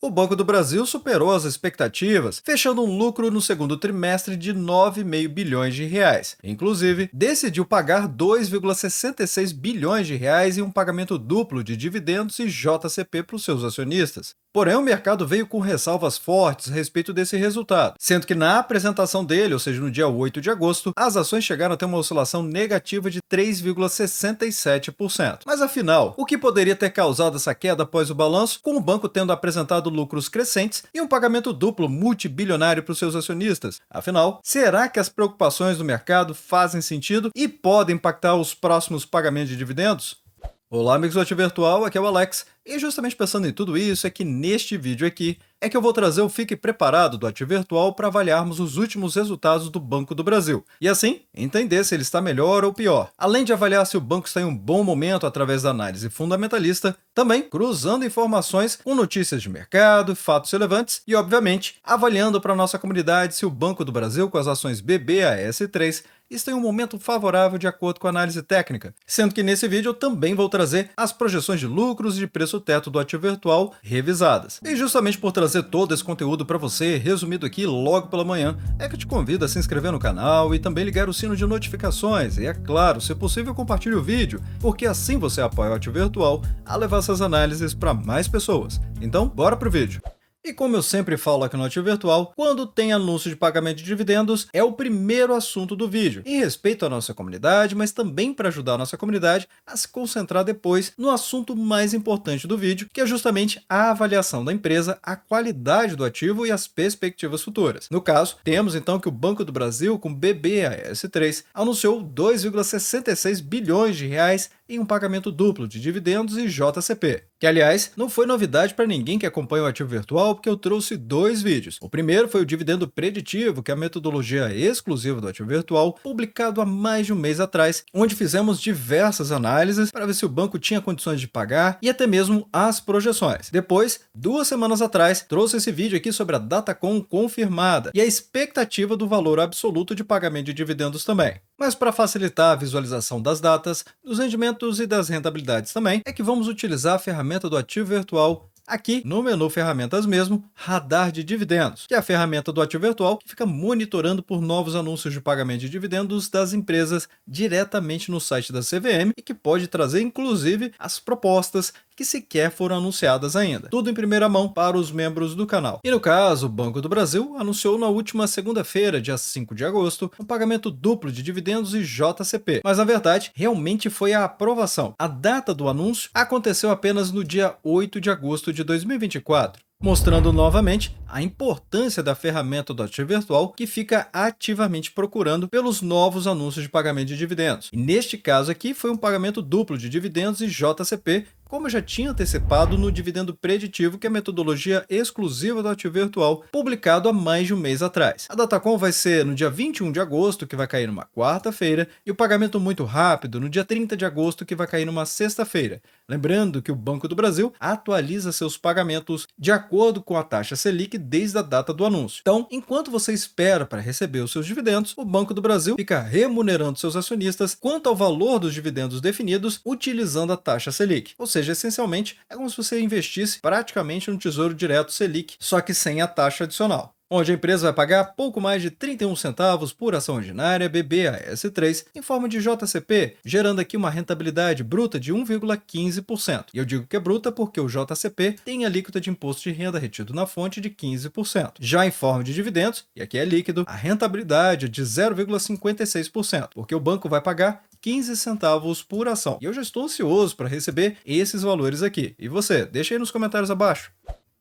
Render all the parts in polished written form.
O Banco do Brasil superou as expectativas, fechando um lucro no segundo trimestre de 9,5 bilhões de reais. Inclusive, decidiu pagar 2,66 bilhões de reais em um pagamento duplo de dividendos e JCP para os seus acionistas. Porém, o mercado veio com ressalvas fortes a respeito desse resultado, sendo que na apresentação dele, ou seja, no dia 8 de agosto, as ações chegaram a ter uma oscilação negativa de 3,67%. Mas afinal, o que poderia ter causado essa queda após o balanço, com o banco tendo apresentado lucros crescentes e um pagamento duplo multibilionário para os seus acionistas? Afinal, será que as preocupações do mercado fazem sentido e podem impactar os próximos pagamentos de dividendos? Olá, amigos do Ativo Virtual, aqui é o Alex, e justamente pensando em tudo isso é que neste vídeo aqui é que eu vou trazer o Fique Preparado do Ativo Virtual para avaliarmos os últimos resultados do Banco do Brasil, e assim entender se ele está melhor ou pior. Além de avaliar se o banco está em um bom momento através da análise fundamentalista, também cruzando informações com notícias de mercado, fatos relevantes e, obviamente, avaliando para a nossa comunidade se o Banco do Brasil com as ações BBAS3 está em um momento favorável de acordo com a análise técnica, sendo que nesse vídeo eu também vou trazer as projeções de lucros e de preço teto do ativo virtual revisadas. E justamente por trazer todo esse conteúdo para você, resumido aqui logo pela manhã, é que eu te convido a se inscrever no canal e também ligar o sino de notificações e, é claro, se possível, compartilhe o vídeo, porque assim você apoia o Ativo Virtual a levar essas análises para mais pessoas. Então, bora pro vídeo! E como eu sempre falo aqui no Ativo Virtual, quando tem anúncio de pagamento de dividendos, é o primeiro assunto do vídeo, em respeito à nossa comunidade, mas também para ajudar a nossa comunidade a se concentrar depois no assunto mais importante do vídeo, que é justamente a avaliação da empresa, a qualidade do ativo e as perspectivas futuras. No caso, temos então que o Banco do Brasil, com BBAS3, anunciou 2,66 bilhões de reais em um pagamento duplo de dividendos e JCP. Que, aliás, não foi novidade para ninguém que acompanha o Ativo Virtual, porque eu trouxe dois vídeos. O primeiro foi o dividendo preditivo, que é a metodologia exclusiva do Ativo Virtual, publicado há mais de um mês atrás, onde fizemos diversas análises para ver se o banco tinha condições de pagar e até mesmo as projeções. Depois, 2 semanas atrás, trouxe esse vídeo aqui sobre a Datacom confirmada e a expectativa do valor absoluto de pagamento de dividendos também. Mas para facilitar a visualização das datas, dos rendimentos e das rentabilidades também, é que vamos utilizar a ferramenta do Ativo Virtual aqui no menu Ferramentas mesmo, Radar de Dividendos, que é a ferramenta do Ativo Virtual que fica monitorando por novos anúncios de pagamento de dividendos das empresas diretamente no site da CVM e que pode trazer inclusive as propostas que sequer foram anunciadas ainda. Tudo em primeira mão para os membros do canal. E no caso, o Banco do Brasil anunciou na última segunda-feira, dia 5 de agosto, um pagamento duplo de dividendos e JCP. Mas na verdade, realmente foi a aprovação. A data do anúncio aconteceu apenas no dia 8 de agosto de 2024. Mostrando novamente a importância da ferramenta do Ativo Virtual que fica ativamente procurando pelos novos anúncios de pagamento de dividendos. E neste caso aqui foi um pagamento duplo de dividendos e JCP, como eu já tinha antecipado no dividendo preditivo, que é a metodologia exclusiva do Ativo Virtual, publicado há mais de um mês atrás. A Datacom vai ser no dia 21 de agosto, que vai cair numa quarta-feira, e o pagamento muito rápido no dia 30 de agosto, que vai cair numa sexta-feira. Lembrando que o Banco do Brasil atualiza seus pagamentos de acordo com a taxa Selic desde a data do anúncio. Então, enquanto você espera para receber os seus dividendos, o Banco do Brasil fica remunerando seus acionistas quanto ao valor dos dividendos definidos utilizando a taxa Selic. Ou seja, essencialmente, é como se você investisse praticamente no Tesouro Direto Selic, só que sem a taxa adicional, onde a empresa vai pagar pouco mais de 31 centavos por ação ordinária BBAS3 em forma de JCP, gerando aqui uma rentabilidade bruta de 1,15%. E eu digo que é bruta porque o JCP tem a alíquota de imposto de renda retido na fonte de 15%. Já em forma de dividendos, e aqui é líquido, a rentabilidade é de 0,56%, porque o banco vai pagar 15 centavos por ação. E eu já estou ansioso para receber esses valores aqui. E você? Deixa aí nos comentários abaixo.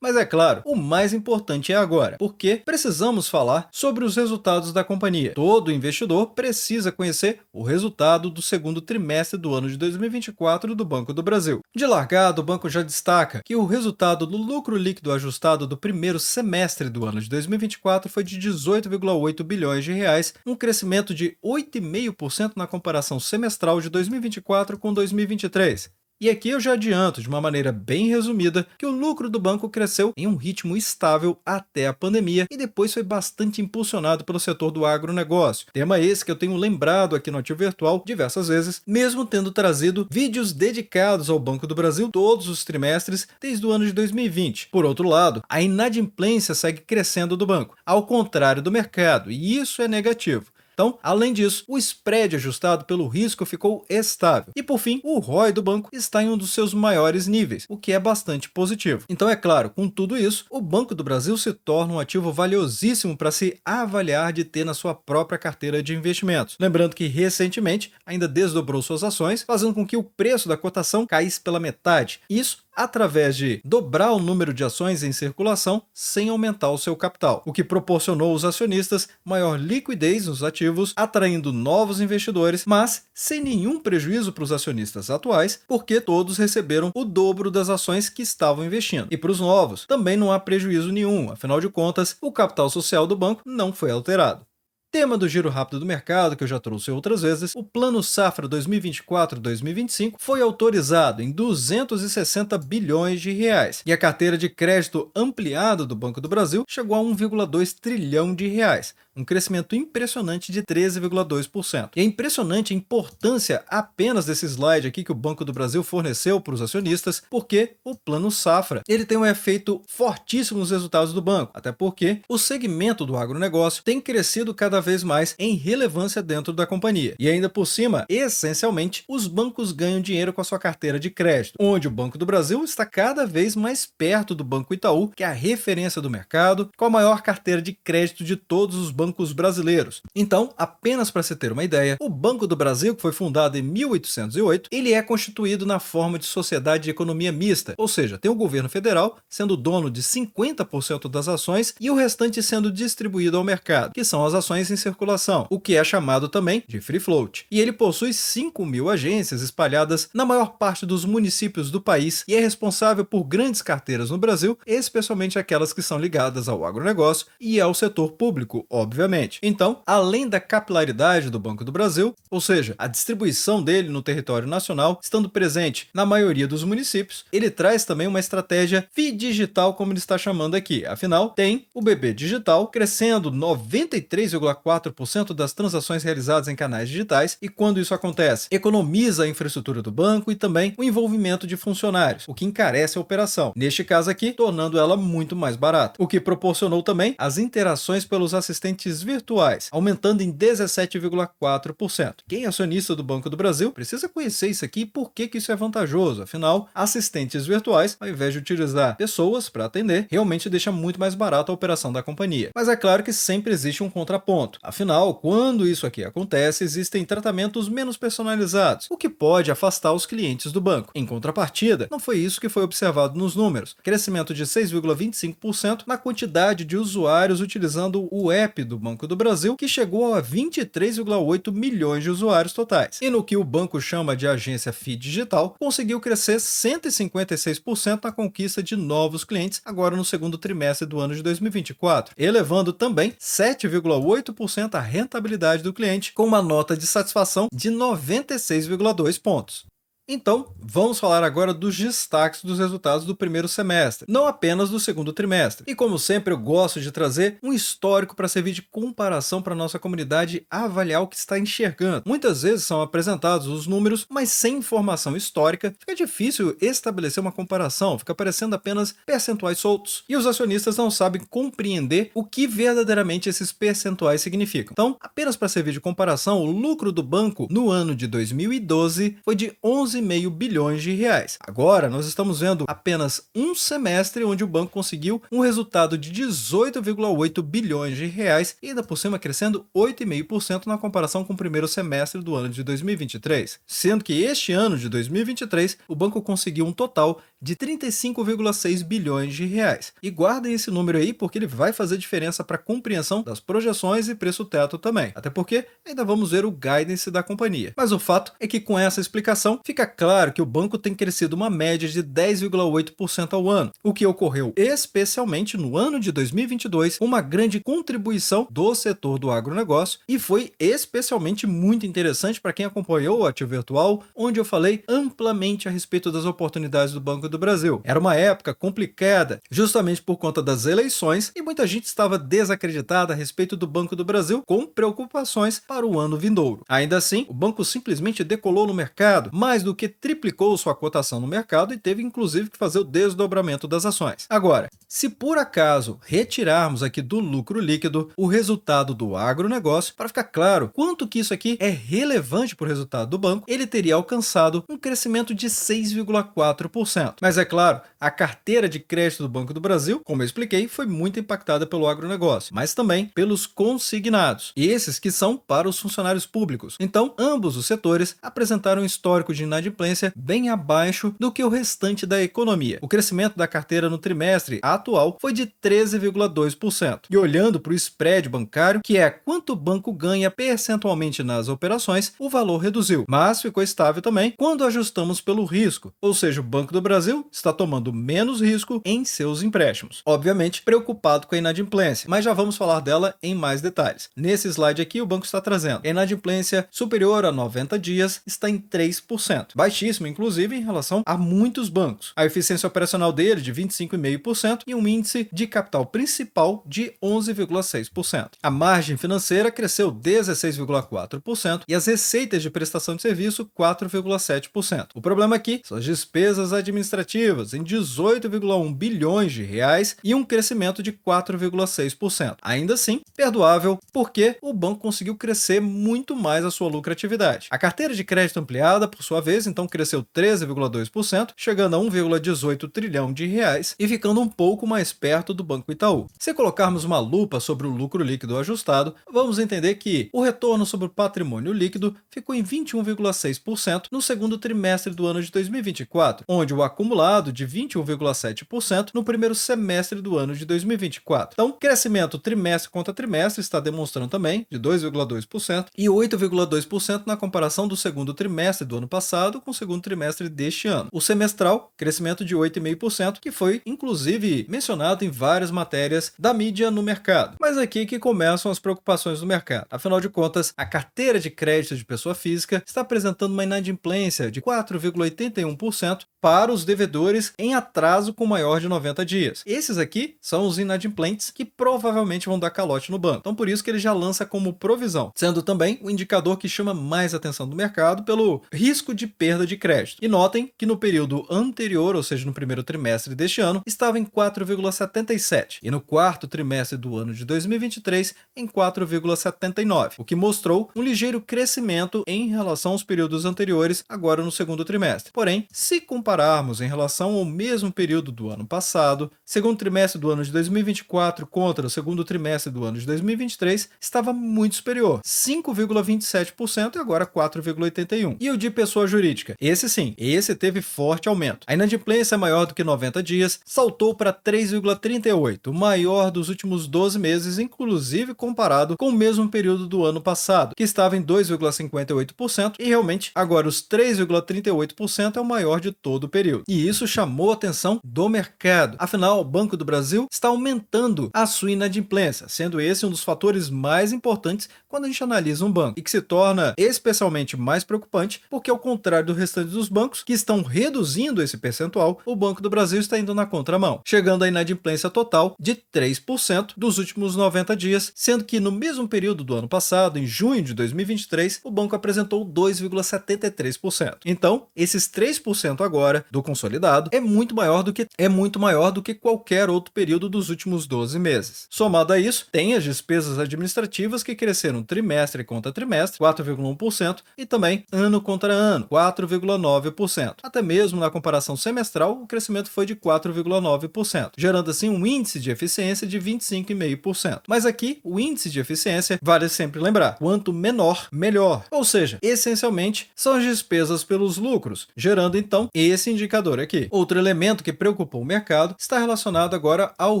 Mas é claro, o mais importante é agora, porque precisamos falar sobre os resultados da companhia. Todo investidor precisa conhecer o resultado do segundo trimestre do ano de 2024 do Banco do Brasil. De largada, o banco já destaca que o resultado do lucro líquido ajustado do primeiro semestre do ano de 2024 foi de 18,8 bilhões de reais, um crescimento de 8,5% na comparação semestral de 2024 com 2023. E aqui eu já adianto, de uma maneira bem resumida, que o lucro do banco cresceu em um ritmo estável até a pandemia e depois foi bastante impulsionado pelo setor do agronegócio. Tema esse que eu tenho lembrado aqui no Ativo Virtual diversas vezes, mesmo tendo trazido vídeos dedicados ao Banco do Brasil todos os trimestres desde o ano de 2020. Por outro lado, a inadimplência segue crescendo do banco, ao contrário do mercado, e isso é negativo. Então, além disso, o spread ajustado pelo risco ficou estável. E por fim, o ROI do banco está em um dos seus maiores níveis, o que é bastante positivo. Então, é claro, com tudo isso, o Banco do Brasil se torna um ativo valiosíssimo para se avaliar de ter na sua própria carteira de investimentos. Lembrando que recentemente ainda desdobrou suas ações, fazendo com que o preço da cotação caísse pela metade. Isso através de dobrar o número de ações em circulação sem aumentar o seu capital, o que proporcionou aos acionistas maior liquidez nos ativos, atraindo novos investidores, mas sem nenhum prejuízo para os acionistas atuais, porque todos receberam o dobro das ações que estavam investindo. E para os novos, também não há prejuízo nenhum, afinal de contas, o capital social do banco não foi alterado. Tema do giro rápido do mercado, que eu já trouxe outras vezes, o Plano Safra 2024-2025 foi autorizado em 260 bilhões de reais e a carteira de crédito ampliada do Banco do Brasil chegou a 1,2 trilhão de reais, um crescimento impressionante de 13,2%. E é impressionante a importância apenas desse slide aqui que o Banco do Brasil forneceu para os acionistas, porque o Plano Safra ele tem um efeito fortíssimo nos resultados do banco, até porque o segmento do agronegócio tem crescido cada vez mais em relevância dentro da companhia. E ainda por cima, essencialmente, os bancos ganham dinheiro com a sua carteira de crédito, onde o Banco do Brasil está cada vez mais perto do Banco Itaú, que é a referência do mercado, com a maior carteira de crédito de todos os bancos brasileiros. Então, apenas para se ter uma ideia, o Banco do Brasil, que foi fundado em 1808, ele é constituído na forma de sociedade de economia mista, ou seja, tem o governo federal sendo dono de 50% das ações e o restante sendo distribuído ao mercado, que são as ações em circulação, o que é chamado também de free float. E ele possui 5.000 agências espalhadas na maior parte dos municípios do país e é responsável por grandes carteiras no Brasil, especialmente aquelas que são ligadas ao agronegócio e ao setor público, obviamente. Então, além da capilaridade do Banco do Brasil, ou seja, a distribuição dele no território nacional, estando presente na maioria dos municípios, ele traz também uma estratégia digital, como ele está chamando aqui. Afinal, tem o BB Digital crescendo 93,4% das transações realizadas em canais digitais e quando isso acontece, economiza a infraestrutura do banco e também o envolvimento de funcionários, o que encarece a operação, neste caso aqui, tornando ela muito mais barata, o que proporcionou também as interações pelos assistentes virtuais, aumentando em 17,4%. Quem é acionista do Banco do Brasil precisa conhecer isso aqui e por que isso é vantajoso. Afinal, assistentes virtuais, ao invés de utilizar pessoas para atender, realmente deixa muito mais barato a operação da companhia. Mas é claro que sempre existe um contraponto. Afinal, quando isso aqui acontece, existem tratamentos menos personalizados, o que pode afastar os clientes do banco. Em contrapartida, não foi isso que foi observado nos números. Crescimento de 6,25% na quantidade de usuários utilizando o app do Banco do Brasil, que chegou a 23,8 milhões de usuários totais. E no que o banco chama de agência FI Digital, conseguiu crescer 156% na conquista de novos clientes agora no segundo trimestre do ano de 2024, elevando também 7,8% a rentabilidade do cliente, com uma nota de satisfação de 96,2 pontos. Então, vamos falar agora dos destaques dos resultados do primeiro semestre, não apenas do segundo trimestre. E como sempre, eu gosto de trazer um histórico para servir de comparação para a nossa comunidade avaliar o que está enxergando. Muitas vezes são apresentados os números, mas sem informação histórica, fica difícil estabelecer uma comparação, fica aparecendo apenas percentuais soltos. E os acionistas não sabem compreender o que verdadeiramente esses percentuais significam. Então, apenas para servir de comparação, o lucro do banco no ano de 2012 foi de 11,5 bilhões de reais. Agora, nós estamos vendo apenas um semestre onde o banco conseguiu um resultado de 18,8 bilhões de reais e ainda por cima crescendo 8,5% na comparação com o primeiro semestre do ano de 2023. Sendo que este ano de 2023, o banco conseguiu um total de 35,6 bilhões de reais. E guardem esse número aí porque ele vai fazer diferença para a compreensão das projeções e preço-teto também. Até porque ainda vamos ver o guidance da companhia. Mas o fato é que com essa explicação fica claro que o banco tem crescido uma média de 10,8% ao ano, o que ocorreu especialmente no ano de 2022, uma grande contribuição do setor do agronegócio e foi especialmente muito interessante para quem acompanhou o Ativo Virtual, onde eu falei amplamente a respeito das oportunidades do Banco do Brasil. Era uma época complicada, justamente por conta das eleições, e muita gente estava desacreditada a respeito do Banco do Brasil, com preocupações para o ano vindouro. Ainda assim, o banco simplesmente decolou no mercado, mais do que triplicou sua cotação no mercado e teve inclusive que fazer o desdobramento das ações. Agora, se por acaso retirarmos aqui do lucro líquido o resultado do agronegócio, para ficar claro quanto que isso aqui é relevante para o resultado do banco, ele teria alcançado um crescimento de 6,4%. Mas é claro, a carteira de crédito do Banco do Brasil, como eu expliquei, foi muito impactada pelo agronegócio, mas também pelos consignados, e esses que são para os funcionários públicos. Então, ambos os setores apresentaram um histórico de inadimplência bem abaixo do que o restante da economia. O crescimento da carteira no trimestre atual foi de 13,2%. E olhando para o spread bancário, que é quanto o banco ganha percentualmente nas operações, o valor reduziu, mas ficou estável também quando ajustamos pelo risco, ou seja, o Banco do Brasil está tomando menos risco em seus empréstimos. Obviamente, preocupado com a inadimplência, mas já vamos falar dela em mais detalhes. Nesse slide aqui, o banco está trazendo a inadimplência superior a 90 dias está em 3%, baixíssimo inclusive em relação a muitos bancos. A eficiência operacional dele de 25,5% e um índice de capital principal de 11,6%. A margem financeira cresceu 16,4% e as receitas de prestação de serviço 4,7%. O problema aqui são as despesas administrativas em 18,1 bilhões de reais e um crescimento de 4,6%. Ainda assim, perdoável porque o banco conseguiu crescer muito mais a sua lucratividade. A carteira de crédito ampliada, por sua vez, então cresceu 13,2%, chegando a 1,18 trilhão de reais e ficando um pouco mais perto do Banco Itaú. Se colocarmos uma lupa sobre o lucro líquido ajustado, vamos entender que o retorno sobre o patrimônio líquido ficou em 21,6% no segundo trimestre do ano de 2024, onde o acumulado de 21,7% no primeiro semestre do ano de 2024. Então, crescimento trimestre contra trimestre está demonstrando também de 2,2% e 8,2% na comparação do segundo trimestre do ano passado com o segundo trimestre deste ano. O semestral, crescimento de 8,5%, que foi inclusive mencionado em várias matérias da mídia no mercado. Mas aqui que começam as preocupações do mercado. Afinal de contas, a carteira de crédito de pessoa física está apresentando uma inadimplência de 4,81% para os devedores em atraso com maior de 90 dias. Esses aqui são os inadimplentes que provavelmente vão dar calote no banco. Então, por isso que ele já lança como provisão, sendo também o indicador que chama mais atenção do mercado pelo risco de perda de crédito. E notem que no período anterior, ou seja, no primeiro trimestre deste ano, estava em 4,77 e no quarto trimestre do ano de 2023 em 4,79, o que mostrou um ligeiro crescimento em relação aos períodos anteriores, agora no segundo trimestre. Porém, se compararmos em relação ao mesmo período do ano passado, segundo trimestre do ano de 2024 contra o segundo trimestre do ano de 2023, estava muito superior, 5,27% e agora 4,81%. E o de pessoa jurídica? Esse teve forte aumento. A inadimplência é maior do que 90 dias, saltou para 3,38%, o maior dos últimos 12 meses, inclusive comparado com o mesmo período do ano passado, que estava em 2,58%, e realmente agora os 3,38% é o maior de todo o período. E isso chamou a atenção do mercado. Afinal, o Banco do Brasil está aumentando a sua inadimplência, sendo esse um dos fatores mais importantes quando a gente analisa um banco, e que se torna especialmente mais preocupante porque, ao contrário do restante dos bancos, que estão reduzindo esse percentual, o Banco do Brasil está indo na contramão, chegando à inadimplência total de 3% dos últimos 90 dias, sendo que no mesmo período do ano passado, em junho de 2023, o banco apresentou 2,73%. Então, esses 3% agora do consolidado é muito maior do que qualquer outro período dos últimos 12 meses. Somado a isso, tem as despesas administrativas que cresceram trimestre contra trimestre, 4,1%, e também ano contra ano, 4,9%. Até mesmo na comparação semestral, o crescimento foi de 4,9%, gerando assim um índice de eficiência de 25,5%. Mas aqui, o índice de eficiência, vale sempre lembrar, quanto menor, melhor. Ou seja, essencialmente, são as despesas pelos lucros, gerando então esse indicador indicador aqui. Outro elemento que preocupou o mercado está relacionado agora ao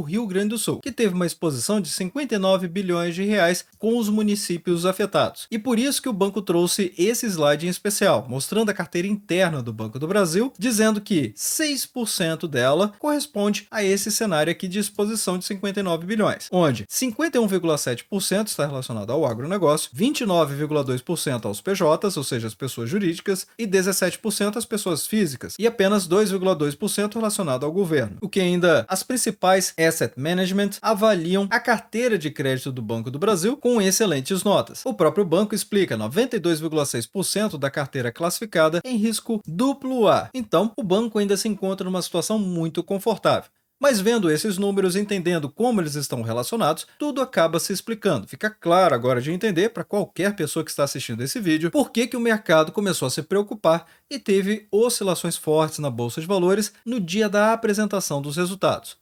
Rio Grande do Sul, que teve uma exposição de 59 bilhões de reais com os municípios afetados. E por isso que o banco trouxe esse slide em especial, mostrando a carteira interna do Banco do Brasil, dizendo que 6% dela corresponde a esse cenário aqui de exposição de 59 bilhões, onde 51,7% está relacionado ao agronegócio, 29,2% aos PJs, ou seja, as pessoas jurídicas, e 17% às pessoas físicas, e apenas 2,2% relacionado ao governo. O que ainda as principais asset management avaliam a carteira de crédito do Banco do Brasil com excelentes notas. O próprio banco explica 92,6% da carteira classificada em risco AA. Então, o banco ainda se encontra numa situação muito confortável. Mas vendo esses números, entendendo como eles estão relacionados, tudo acaba se explicando. Fica claro agora de entender para qualquer pessoa que está assistindo esse vídeo por que o mercado começou a se preocupar e teve oscilações fortes na Bolsa de Valores no dia da apresentação dos resultados.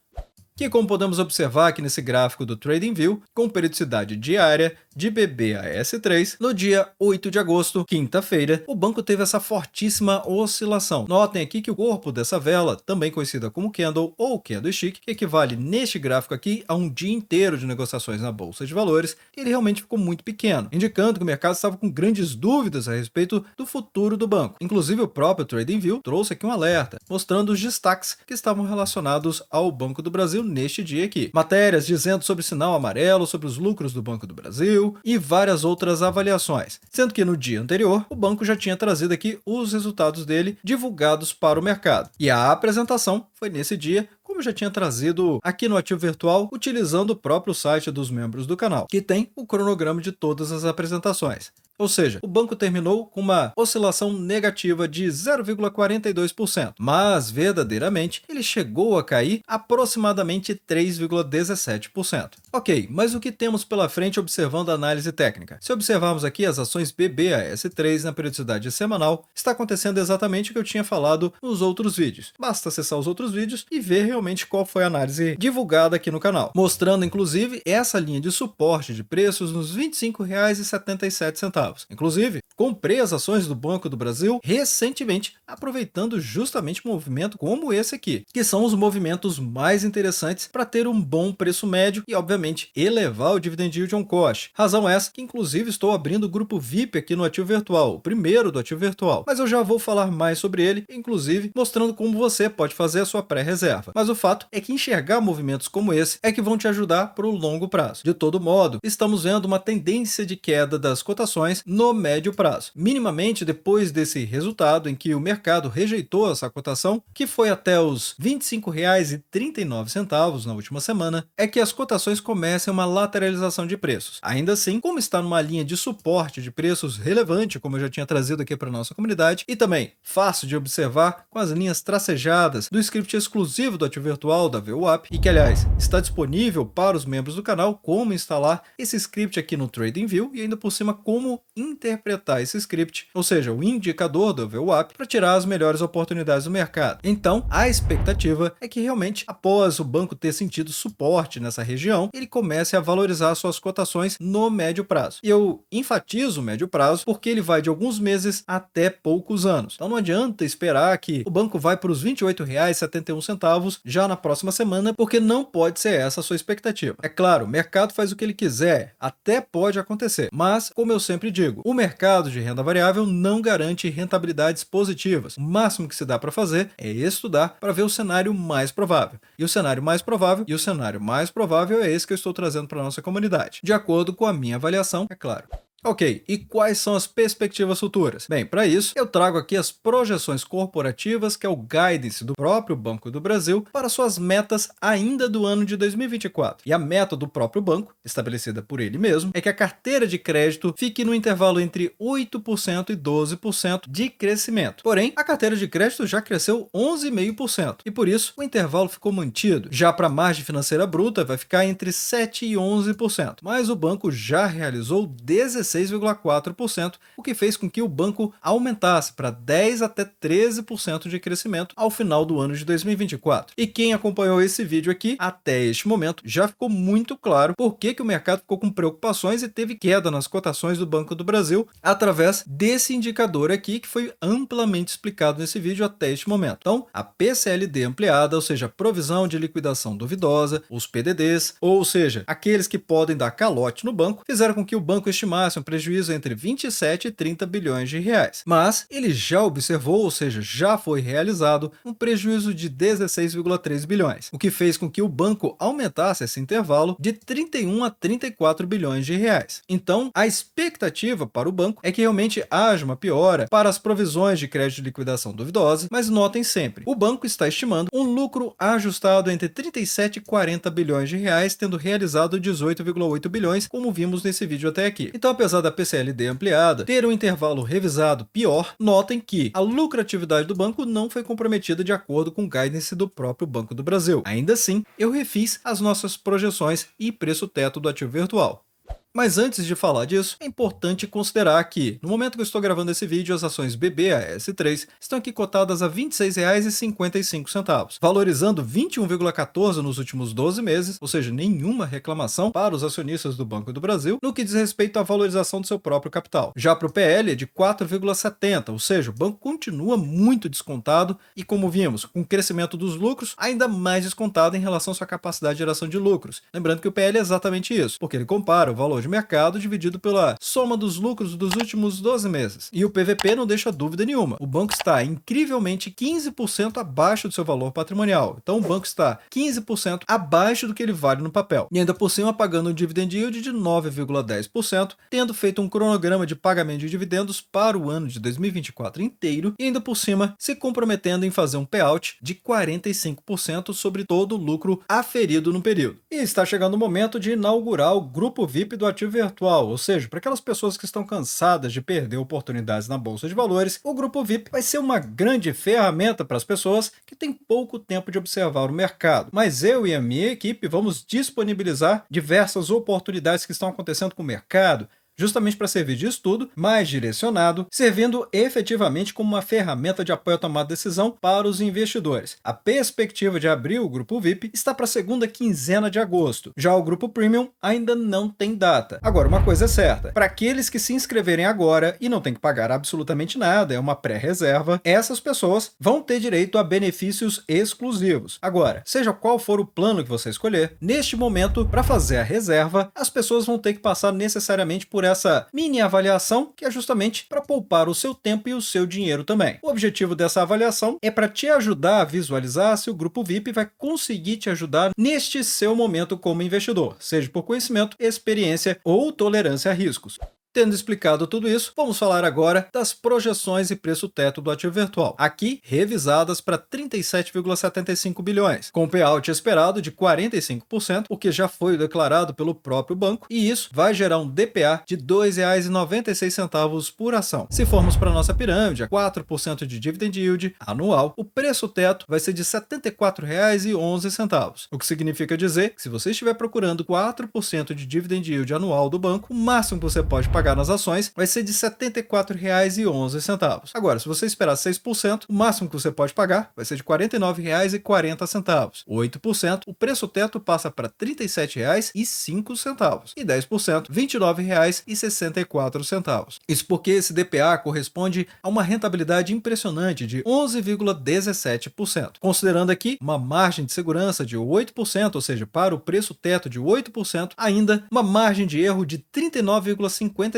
Que, como podemos observar aqui nesse gráfico do TradingView, com periodicidade diária de BBAS3, no dia 8 de agosto, quinta-feira, o banco teve essa fortíssima oscilação. Notem aqui que o corpo dessa vela, também conhecida como candle ou candlestick, que equivale neste gráfico aqui a um dia inteiro de negociações na Bolsa de Valores, ele realmente ficou muito pequeno, indicando que o mercado estava com grandes dúvidas a respeito do futuro do banco. Inclusive, o próprio TradingView trouxe aqui um alerta, mostrando os destaques que estavam relacionados ao Banco do Brasil neste dia aqui. Matérias dizendo sobre o sinal amarelo, sobre os lucros do Banco do Brasil e várias outras avaliações. Sendo que no dia anterior, o banco já tinha trazido aqui os resultados dele divulgados para o mercado. E a apresentação foi nesse dia, como eu já tinha trazido aqui no Ativo Virtual, utilizando o próprio site dos membros do canal, que tem o cronograma de todas as apresentações. Ou seja, o banco terminou com uma oscilação negativa de 0,42%, mas verdadeiramente ele chegou a cair aproximadamente 3,17%. Ok, mas o que temos pela frente observando a análise técnica? Se observarmos aqui as ações BBAS3 na periodicidade semanal, está acontecendo exatamente o que eu tinha falado nos outros vídeos. Basta acessar os outros vídeos e ver realmente qual foi a análise divulgada aqui no canal, mostrando inclusive essa linha de suporte de preços nos R$ 25,77. Inclusive, comprei as ações do Banco do Brasil recentemente, aproveitando justamente um movimento como esse aqui, que são os movimentos mais interessantes para ter um bom preço médio e, obviamente, elevar o dividend yield on cost. Razão essa que, inclusive, estou abrindo o grupo VIP aqui no Ativo Virtual, o primeiro do Ativo Virtual, mas eu já vou falar mais sobre ele, inclusive mostrando como você pode fazer a sua pré-reserva. Mas o fato é que enxergar movimentos como esse é que vão te ajudar para o longo prazo. De todo modo, estamos vendo uma tendência de queda das cotações no médio prazo. Minimamente depois desse resultado em que o mercado rejeitou essa cotação, que foi até os R$ 25,39 na última semana, é que as cotações começam uma lateralização de preços. Ainda assim, como está numa linha de suporte de preços relevante, como eu já tinha trazido aqui para a nossa comunidade, e também fácil de observar com as linhas tracejadas do script exclusivo do Ativo Virtual da VWAP, e que, aliás, está disponível para os membros do canal como instalar esse script aqui no TradingView e ainda por cima como interpretar esse script, ou seja, o indicador do VWAP, para tirar as melhores oportunidades do mercado. Então, a expectativa é que realmente, após o banco ter sentido suporte nessa região, ele comece a valorizar suas cotações no médio prazo. E eu enfatizo o médio prazo porque ele vai de alguns meses até poucos anos. Então não adianta esperar que o banco vai para os R$ 28,71 já na próxima semana, porque não pode ser essa a sua expectativa. É claro, o mercado faz o que ele quiser, até pode acontecer, mas, como eu sempre digo, o mercado de renda variável não garante rentabilidades positivas. O máximo que se dá para fazer é estudar para ver o cenário mais provável. E o cenário mais provável é esse que eu estou trazendo para a nossa comunidade, de acordo com a minha avaliação, é claro. Ok, e quais são as perspectivas futuras? Bem, para isso, eu trago aqui as projeções corporativas, que é o guidance do próprio Banco do Brasil, para suas metas ainda do ano de 2024. E a meta do próprio banco, estabelecida por ele mesmo, é que a carteira de crédito fique no intervalo entre 8% e 12% de crescimento. Porém, a carteira de crédito já cresceu 11,5%, e por isso o intervalo ficou mantido. Já para a margem financeira bruta, vai ficar entre 7% e 11%, mas o banco já realizou 17 16,4%, o que fez com que o banco aumentasse para 10 até 13% de crescimento ao final do ano de 2024. E quem acompanhou esse vídeo aqui até este momento já ficou muito claro por que o mercado ficou com preocupações e teve queda nas cotações do Banco do Brasil através desse indicador aqui que foi amplamente explicado nesse vídeo até este momento. Então, a PCLD ampliada, ou seja, provisão de liquidação duvidosa, os PDDs, ou seja, aqueles que podem dar calote no banco, fizeram com que o banco estimasse um prejuízo entre 27 e 30 bilhões de reais. Mas ele já observou, ou seja, já foi realizado um prejuízo de 16,3 bilhões, o que fez com que o banco aumentasse esse intervalo de 31 a 34 bilhões de reais. Então, a expectativa para o banco é que realmente haja uma piora para as provisões de crédito de liquidação duvidosa, mas notem sempre, o banco está estimando um lucro ajustado entre 37 e 40 bilhões de reais, tendo realizado 18,8 bilhões, como vimos nesse vídeo até aqui. Então, apesar da PCLD ampliada ter um intervalo revisado pior, notem que a lucratividade do banco não foi comprometida de acordo com o guidance do próprio Banco do Brasil. Ainda assim, eu refiz as nossas projeções e preço teto do ativo virtual. Mas antes de falar disso, é importante considerar que, no momento que eu estou gravando esse vídeo, as ações BBAS3 estão aqui cotadas a R$ 26,55, valorizando 21,14 nos últimos 12 meses, ou seja, nenhuma reclamação para os acionistas do Banco do Brasil no que diz respeito à valorização do seu próprio capital. Já para o PL é de 4,70, ou seja, o banco continua muito descontado e, como vimos, com o crescimento dos lucros, ainda mais descontado em relação à sua capacidade de geração de lucros. Lembrando que o PL é exatamente isso, porque ele compara o valor de mercado dividido pela soma dos lucros dos últimos 12 meses. E o PVP não deixa dúvida nenhuma. O banco está incrivelmente 15% abaixo do seu valor patrimonial. Então o banco está 15% abaixo do que ele vale no papel. E ainda por cima pagando um dividend yield de 9,10%, tendo feito um cronograma de pagamento de dividendos para o ano de 2024 inteiro e ainda por cima se comprometendo em fazer um payout de 45% sobre todo o lucro aferido no período. E está chegando o momento de inaugurar o grupo VIP do ativo virtual, ou seja, para aquelas pessoas que estão cansadas de perder oportunidades na bolsa de valores, o grupo VIP vai ser uma grande ferramenta para as pessoas que têm pouco tempo de observar o mercado. Mas eu e a minha equipe vamos disponibilizar diversas oportunidades que estão acontecendo com o mercado, justamente para servir de estudo mais direcionado, servindo efetivamente como uma ferramenta de apoio à tomada de decisão para os investidores. A perspectiva de abrir o grupo VIP está para a segunda quinzena de agosto. Já o grupo Premium ainda não tem data. Agora, uma coisa é certa, para aqueles que se inscreverem agora e não tem que pagar absolutamente nada, é uma pré-reserva, essas pessoas vão ter direito a benefícios exclusivos. Agora, seja qual for o plano que você escolher, neste momento, para fazer a reserva, as pessoas vão ter que passar necessariamente por essa mini avaliação, que é justamente para poupar o seu tempo e o seu dinheiro também. O objetivo dessa avaliação é para te ajudar a visualizar se o grupo VIP vai conseguir te ajudar neste seu momento como investidor, seja por conhecimento, experiência ou tolerância a riscos. Tendo explicado tudo isso, vamos falar agora das projeções e preço teto do ativo virtual, aqui revisadas para 37,75 bilhões, com payout esperado de 45%, o que já foi declarado pelo próprio banco, e isso vai gerar um DPA de R$ 2,96 por ação. Se formos para a nossa pirâmide, a 4% de dividend yield anual, o preço teto vai ser de R$ 74,11, o que significa dizer que se você estiver procurando 4% de dividend yield anual do banco, o máximo que você pode pagar nas ações vai ser de R$ 74,11. Agora, se você esperar 6%, o máximo que você pode pagar vai ser de R$ 49,40. 8%, o preço teto passa para R$ 37,05 e 10%, R$ 29,64. Isso porque esse DPA corresponde a uma rentabilidade impressionante de 11,17%. Considerando aqui uma margem de segurança de 8%, ou seja, para o preço teto de 8%, ainda uma margem de erro de 39,56%,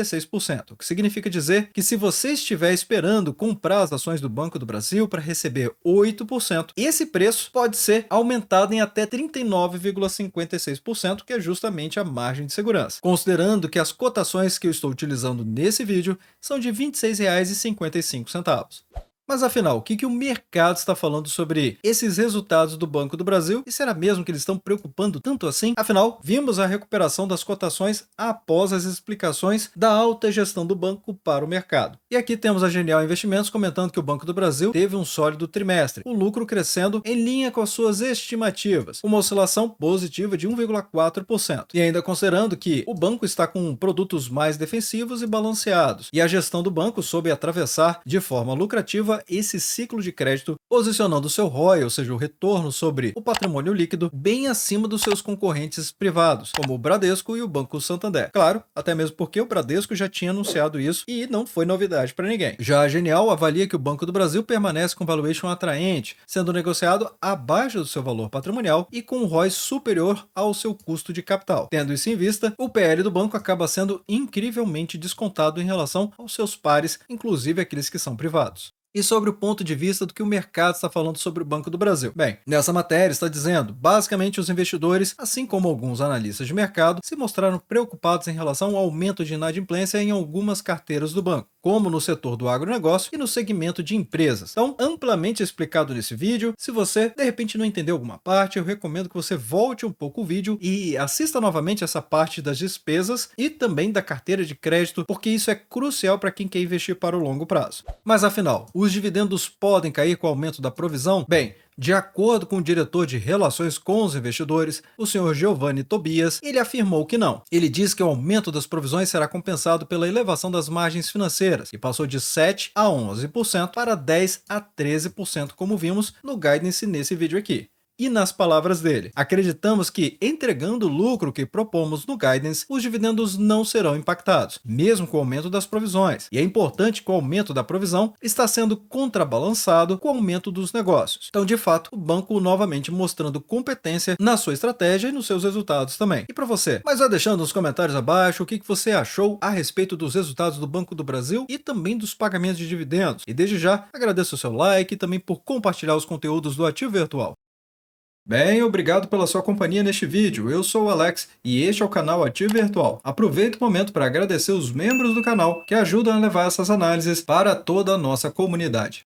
o que significa dizer que se você estiver esperando comprar as ações do Banco do Brasil para receber 8%, esse preço pode ser aumentado em até 39,56%, que é justamente a margem de segurança. Considerando que as cotações que eu estou utilizando nesse vídeo são de R$ 26,55. Mas afinal, o que o mercado está falando sobre esses resultados do Banco do Brasil? E será mesmo que eles estão preocupando tanto assim? Afinal, vimos a recuperação das cotações após as explicações da alta gestão do banco para o mercado. E aqui temos a Genial Investimentos comentando que o Banco do Brasil teve um sólido trimestre, o lucro crescendo em linha com as suas estimativas, uma oscilação positiva de 1,4%. E ainda considerando que o banco está com produtos mais defensivos e balanceados, e a gestão do banco soube atravessar de forma lucrativa esse ciclo de crédito, posicionando seu ROI, ou seja, o retorno sobre o patrimônio líquido, bem acima dos seus concorrentes privados, como o Bradesco e o Banco Santander. Claro, até mesmo porque o Bradesco já tinha anunciado isso e não foi novidade para ninguém. Já a Genial avalia que o Banco do Brasil permanece com valuation atraente, sendo negociado abaixo do seu valor patrimonial e com um ROI superior ao seu custo de capital. Tendo isso em vista, o PL do banco acaba sendo incrivelmente descontado em relação aos seus pares, inclusive aqueles que são privados. E sobre o ponto de vista do que o mercado está falando sobre o Banco do Brasil. Bem, nessa matéria está dizendo, basicamente os investidores, assim como alguns analistas de mercado, se mostraram preocupados em relação ao aumento de inadimplência em algumas carteiras do banco, como no setor do agronegócio e no segmento de empresas. Então, amplamente explicado nesse vídeo. Se você, de repente, não entendeu alguma parte, eu recomendo que você volte um pouco o vídeo e assista novamente essa parte das despesas e também da carteira de crédito, porque isso é crucial para quem quer investir para o longo prazo. Mas afinal, os dividendos podem cair com o aumento da provisão? Bem, de acordo com o diretor de Relações com os Investidores, o senhor Giovanni Tobias, ele afirmou que não. Ele diz que o aumento das provisões será compensado pela elevação das margens financeiras, que passou de 7% a 11% para 10% a 13%, como vimos no guidance nesse vídeo aqui. E nas palavras dele, acreditamos que, entregando o lucro que propomos no guidance, os dividendos não serão impactados, mesmo com o aumento das provisões. E é importante que o aumento da provisão está sendo contrabalançado com o aumento dos negócios. Então, de fato, o banco novamente mostrando competência na sua estratégia e nos seus resultados também. E para você? Mas vai deixando nos comentários abaixo o que você achou a respeito dos resultados do Banco do Brasil e também dos pagamentos de dividendos. E desde já, agradeço o seu like e também por compartilhar os conteúdos do Ativo Virtual. Bem, obrigado pela sua companhia neste vídeo. Eu sou o Alex e este é o canal Ativo Virtual. Aproveito o momento para agradecer os membros do canal que ajudam a levar essas análises para toda a nossa comunidade.